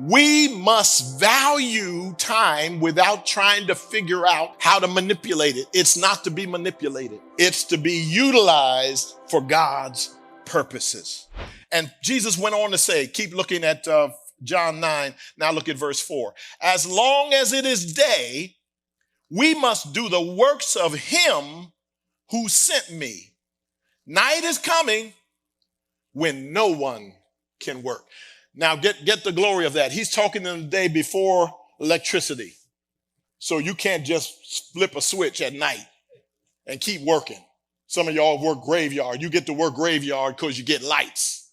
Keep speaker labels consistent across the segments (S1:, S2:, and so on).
S1: We must value time without trying to figure out how to manipulate it. It's not to be manipulated. It's to be utilized for God's purposes. And Jesus went on to say, keep looking at John 9. Now look at verse 4. As long as it is day, we must do the works of him who sent me. Night is coming when no one can work. Now get the glory of that. He's talking in the day before electricity. So you can't just flip a switch at night and keep working. Some of y'all work graveyard. You get to work graveyard because you get lights.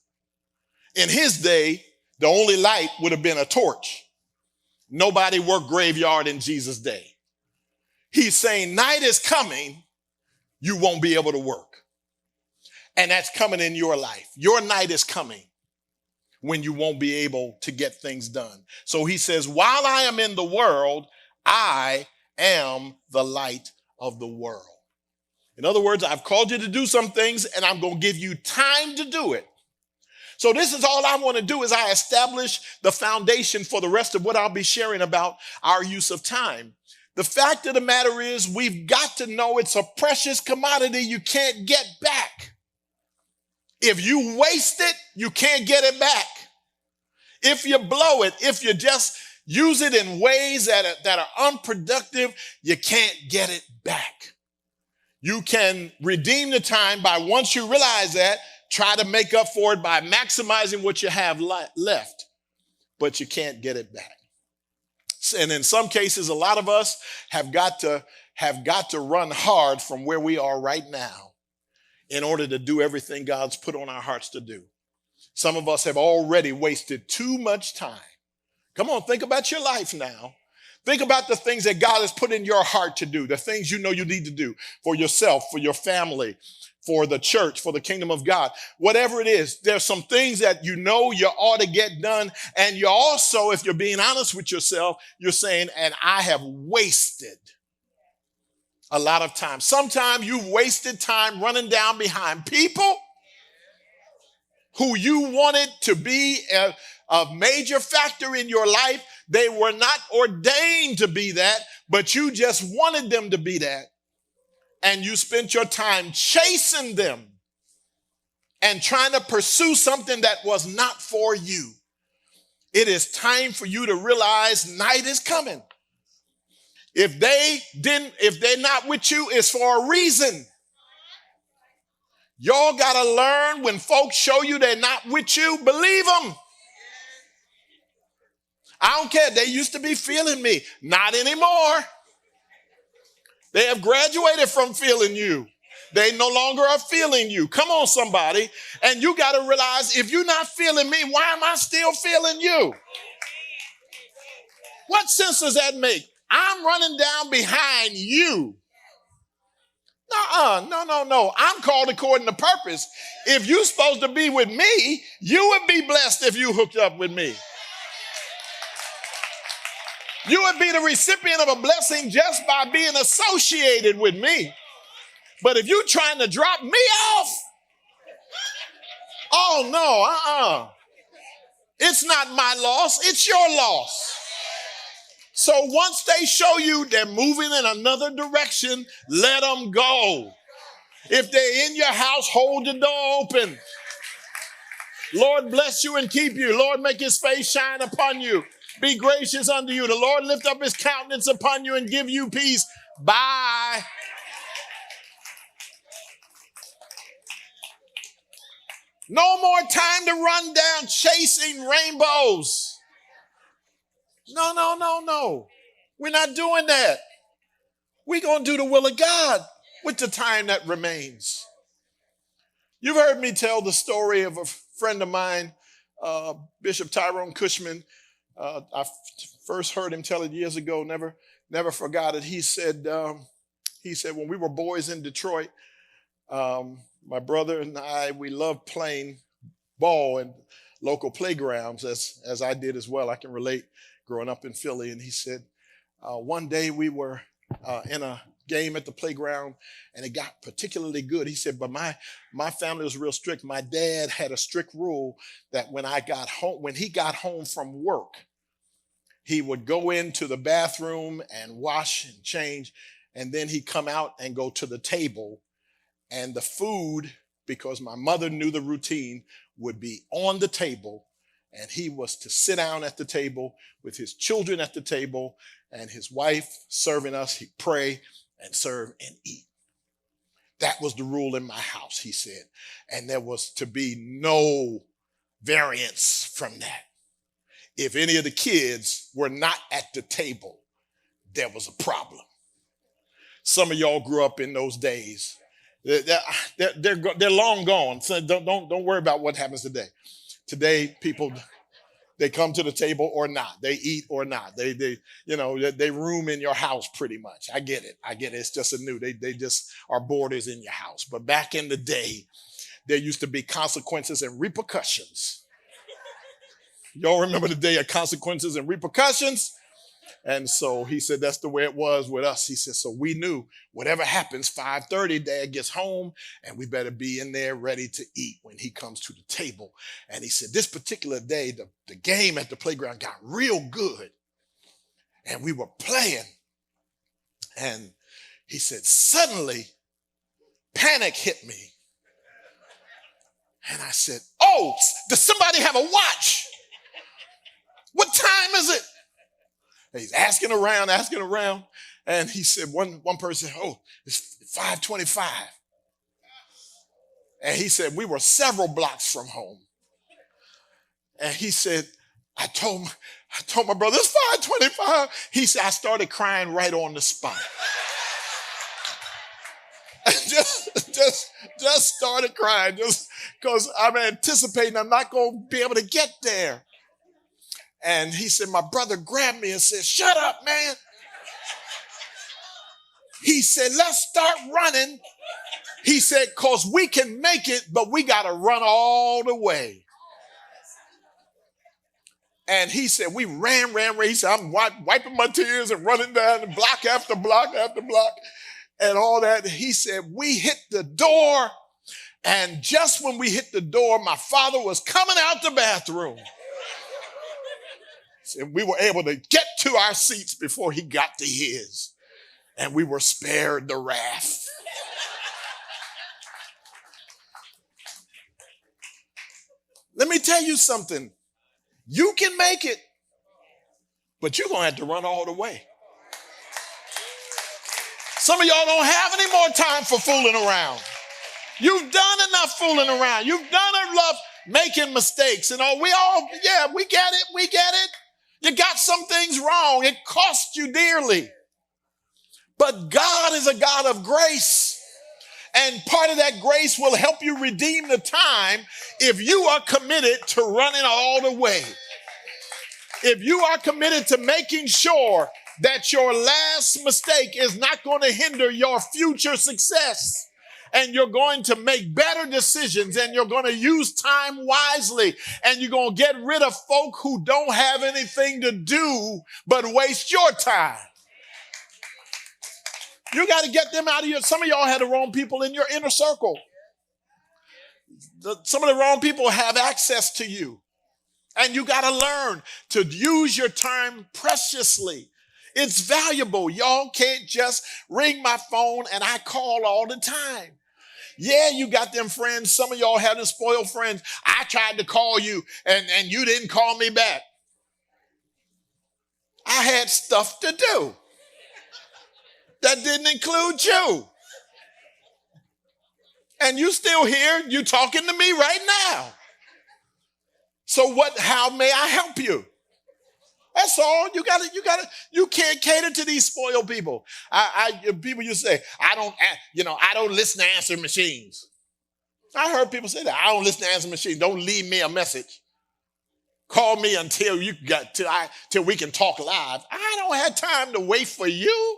S1: In his day, the only light would have been a torch. Nobody worked graveyard in Jesus' day. He's saying night is coming, you won't be able to work. And that's coming in your life. Your night is coming when you won't be able to get things done. So he says, while I am in the world, I am the light of the world. In other words, I've called you to do some things and I'm going to give you time to do it. So this is all I want to do is I establish the foundation for the rest of what I'll be sharing about our use of time. The fact of the matter is we've got to know it's a precious commodity you can't get back. If you waste it, you can't get it back. If you blow it, if you just use it in ways that are unproductive, you can't get it back. You can redeem the time by, once you realize that, try to make up for it by maximizing what you have left, but you can't get it back. And in some cases, a lot of us have got to run hard from where we are right now in order to do everything God's put on our hearts to do. Some of us have already wasted too much time. Come on, think about your life now. Think about the things that God has put in your heart to do, the things you know you need to do for yourself, for your family, for the church, for the kingdom of God. Whatever it is, there's some things that you know you ought to get done. And you also, if you're being honest with yourself, you're saying, and I have wasted a lot of time. Sometimes you've wasted time running down behind people who you wanted to be a major factor in your life. They were not ordained to be that, but you just wanted them to be that. And you spent your time chasing them and trying to pursue something that was not for you. It is time for you to realize night is coming. If they're not with you, it's for a reason. Y'all got to learn when folks show you they're not with you, believe them. I don't care. They used to be feeling me. Not anymore. They have graduated from feeling you. They no longer are feeling you. Come on, somebody. And you got to realize if you're not feeling me, why am I still feeling you? What sense does that make? I'm running down behind you. No. I'm called according to purpose. If you're supposed to be with me, you would be blessed if you hooked up with me. You would be the recipient of a blessing just by being associated with me. But if you're trying to drop me off, oh no, It's not my loss, it's your loss. So once they show you they're moving in another direction, let them go. If they're in your house, hold the door open. Lord bless you and keep you. Lord make his face shine upon you. Be gracious unto you. The Lord lift up his countenance upon you and give you peace. Bye. No more time to run down chasing rainbows. No. We're not doing that. We're going to do the will of God with the time that remains. You've heard me tell the story of a friend of mine, Bishop Tyrone Cushman. I first heard him tell it years ago, never forgot it. He said when we were boys in Detroit, my brother and I, we loved playing ball in local playgrounds as I did as well. I can relate growing up in Philly. And he said, one day we were in a game at the playground and it got particularly good. He said, but my family was real strict. My dad had a strict rule that when he got home from work, He would go into the bathroom and wash and change, and then he'd come out and go to the table, and the food, because my mother knew the routine, would be on the table, and he was to sit down at the table with his children at the table and his wife serving us. He'd pray and serve and eat. That was the rule in my house, he said. And there was to be no variance from that. If any of the kids were not at the table, there was a problem. Some of y'all grew up in those days. They're long gone. So don't worry about what happens today. Today, people, they come to the table or not. They eat or not. They room in your house pretty much. I get it. It's just a new. They just are boarders in your house. But back in the day, there used to be consequences and repercussions. Y'all remember the day of consequences and repercussions? And so he said, that's the way it was with us. He said, so we knew whatever happens, 5:30, Dad gets home and we better be in there ready to eat when he comes to the table. And he said, this particular day, the game at the playground got real good. And we were playing. And he said, suddenly, panic hit me. And I said, oh, does somebody have a watch? What time is it? And he's asking around. And he said, one person, oh, it's 5:25. And he said, we were several blocks from home. And he said, I told my brother, it's 5:25. He said, I started crying right on the spot. just started crying just because I'm anticipating I'm not going to be able to get there. And he said, my brother grabbed me and said, shut up, man. He said, let's start running. He said, because we can make it, but we got to run all the way. And he said, we ran. He said, I'm wiping my tears and running down block after block after block and all that. He said, we hit the door. And just when we hit the door, my father was coming out the bathroom. And we were able to get to our seats before he got to his. And we were spared the wrath. Let me tell you something. You can make it, but you're going to have to run all the way. Some of y'all don't have any more time for fooling around. You've done enough fooling around. You've done enough making mistakes. And we get it. You got some things wrong. It cost you dearly. But God is a God of grace. And part of that grace will help you redeem the time if you are committed to running all the way. If you are committed to making sure that your last mistake is not going to hinder your future success. And you're going to make better decisions and you're going to use time wisely and you're going to get rid of folk who don't have anything to do but waste your time. You got to get them out of some of y'all had the wrong people in your inner circle. Some of the wrong people have access to you. And you got to learn to use your time preciously. It's valuable. Y'all can't just ring my phone and I call all the time. Yeah, you got them friends. Some of y'all have them spoiled friends. I tried to call you and you didn't call me back. I had stuff to do. That didn't include you. And you still here, you talking to me right now. So how may I help you? That's all. You can't cater to these spoiled people. People you say, I don't listen to answer machines. I heard people say that. I don't listen to answer machines. Don't leave me a message. Call me until till we can talk live. I don't have time to wait for you.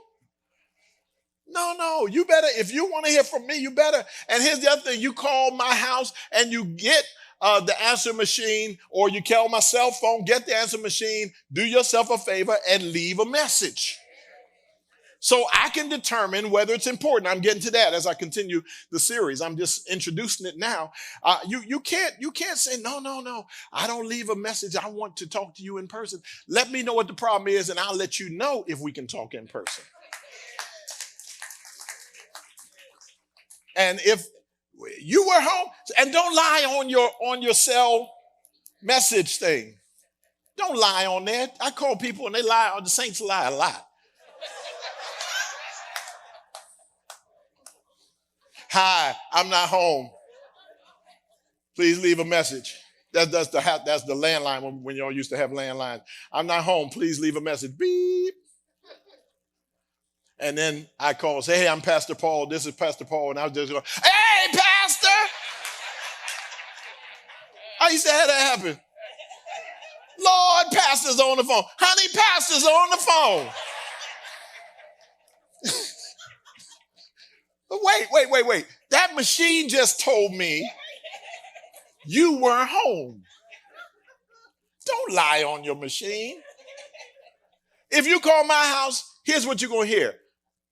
S1: No, you better, if you want to hear from me, you better. And here's the other thing, you call my house and you get the answer machine, or you call my cell phone, get the answer machine, do yourself a favor and leave a message. So I can determine whether it's important. I'm getting to that as I continue the series. I'm just introducing it now. You can't say no. I don't leave a message. I want to talk to you in person. Let me know what the problem is, and I'll let you know if we can talk in person. And if you were home, and don't lie on your cell message thing. Don't lie on there. I call people and they lie. The saints lie a lot. Hi, I'm not home. Please leave a message. That's the landline when y'all used to have landlines. I'm not home. Please leave a message. Beep. And then I call, say, hey, I'm Pastor Paul. This is Pastor Paul. And I was just going, hey, Pastor. I used to have that happen. Lord, Pastor's on the phone. Honey, Pastor's on the phone. Wait. That machine just told me you weren't home. Don't lie on your machine. If you call my house, here's what you're going to hear.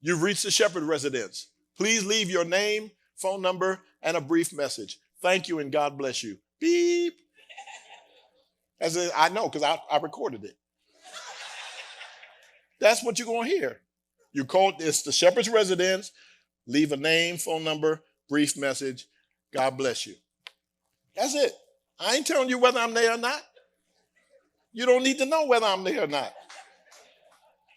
S1: You've reached the Shepherd residence. Please leave your name, phone number, and a brief message. Thank you and God bless you. Beep. I know because I recorded it. That's what you're going to hear. You called this the Shepherd's residence. Leave a name, phone number, brief message. God bless you. That's it. I ain't telling you whether I'm there or not. You don't need to know whether I'm there or not.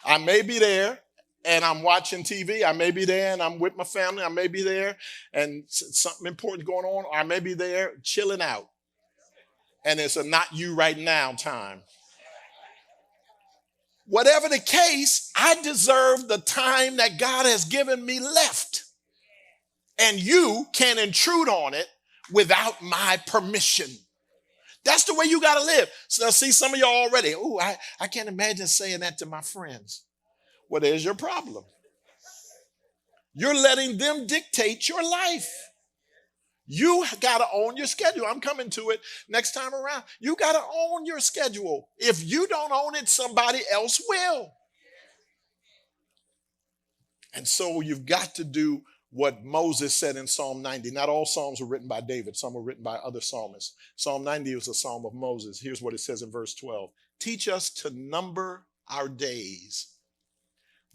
S1: I may be there and I'm watching TV. I may be there and I'm with my family. I may be there and something important going on. Or I may be there chilling out. And it's a not you right now time. Whatever the case, I deserve the time that God has given me left. And you can't intrude on it without my permission. That's the way you got to live. So see, some of y'all already, I can't imagine saying that to my friends. Well, there's your problem. You're letting them dictate your life. You got to own your schedule. I'm coming to it next time around. You got to own your schedule. If you don't own it, somebody else will. And so you've got to do what Moses said in Psalm 90. Not all Psalms were written by David. Some were written by other psalmists. Psalm 90 was a psalm of Moses. Here's what it says in verse 12. Teach us to number our days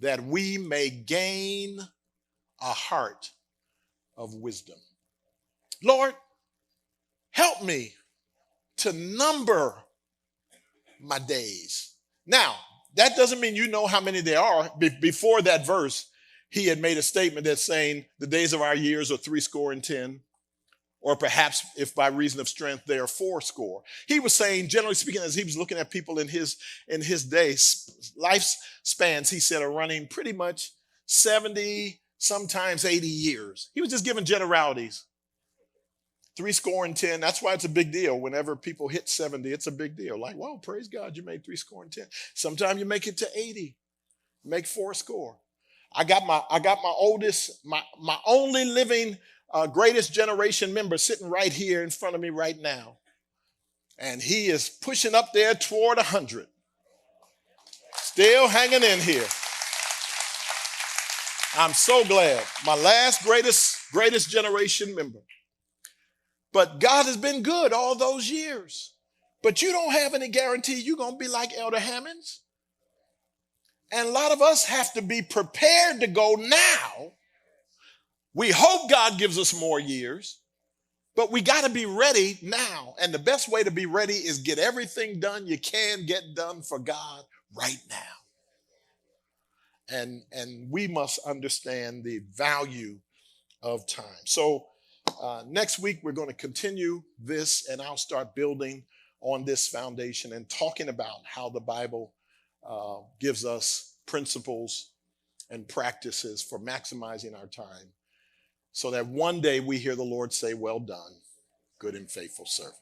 S1: that we may gain a heart of wisdom. Lord, help me to number my days. Now, that doesn't mean you know how many there are. Before that verse, he had made a statement that's saying the days of our years are 70, or perhaps if by reason of strength, they are 80. He was saying, generally speaking, as he was looking at people in his days, lifespans, he said, are running pretty much 70, sometimes 80 years. He was just giving generalities. 70, that's why it's a big deal. Whenever people hit 70, it's a big deal. Like, wow, praise God, you made 70. Sometimes you make it to 80, make 80. I got my oldest, my only living greatest generation member sitting right here in front of me right now. And he is pushing up there toward 100. Still hanging in here. I'm so glad. My last greatest generation member. But God has been good all those years. But you don't have any guarantee you're going to be like Elder Hammonds. And a lot of us have to be prepared to go now. We hope God gives us more years, but we got to be ready now. And the best way to be ready is get everything done you can get done for God right now. And we must understand the value of time. So next week, we're going to continue this, and I'll start building on this foundation and talking about how the Bible gives us principles and practices for maximizing our time so that one day we hear the Lord say, well done, good and faithful servant.